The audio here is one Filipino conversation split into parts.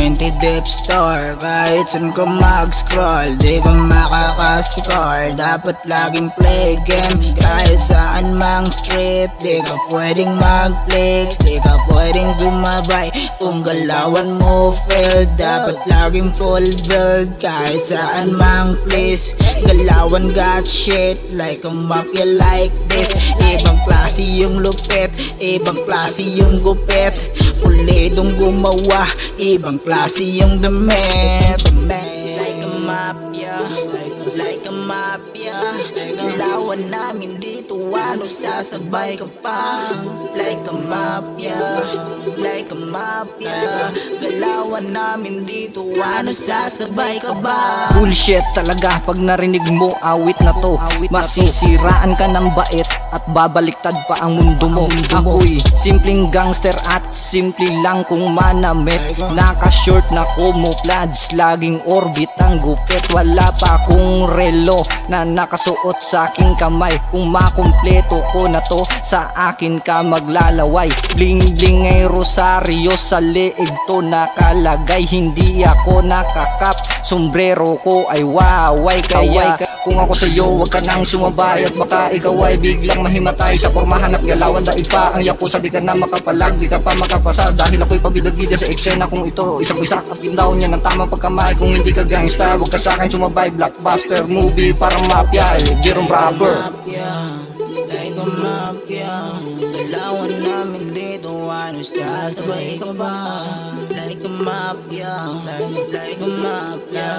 20 deep store. Kahit saan ko mag-scroll, di ko makakascore. Dapat laging play game, kahit saan mang street. Di ka pwedeng mag-flex, di ka pwedeng sumabay. Kung galawan mo fail, dapat laging full build. Kahit saan mang place, galawan got shit. Like a mafia like this. Ibang klase yung lupit, ibang klase yung gupit. Pulidong gumawa, ibang klase yung damit. Like a mafia, like a mafia. Galawan namin dito, ano sasabay ka pa. Like a mafia, like a mafia. Galawan namin dito, ano sasabay ka ba. Bullshit talaga pag narinig mo awit na to. Masisiraan ka ng bait at babaliktad pa ang mundo mo. Ako'y simpleng gangster at simple lang kung manamit. Naka-short na camouflage, laging orbit ang gupit. Wala pa akong relo na nakasuot sa aking kamay. Kung makumpleto ko na to, sa akin ka maglalaway. Bling bling ay rosaryo sa leeg to nakalagay. Hindi ako nakakap, sombrero ko ay waway. Kaya kung ako sa'yo, wag ka nang sumabay. At baka ikaw ay biglang mahimatay sa pormahan at galawan. Daig pa ang yakusa, di ka na makapalag, di ka pa makapasa. Dahil ako'y pabidagida sa eksena. Kung ito isang isak at pindaw niya ng tamang pagkamay. Kung hindi ka gangsta, wag ka sa'kin sumabay. Blockbuster movie parang mafia, Jerome Rubber. Like a mafia, galawan namin dito, ano sasabay ka ba? Like a mafia, like a mafia.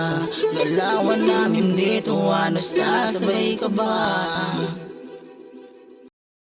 Galawan namin dito, ano sasabay ka ba?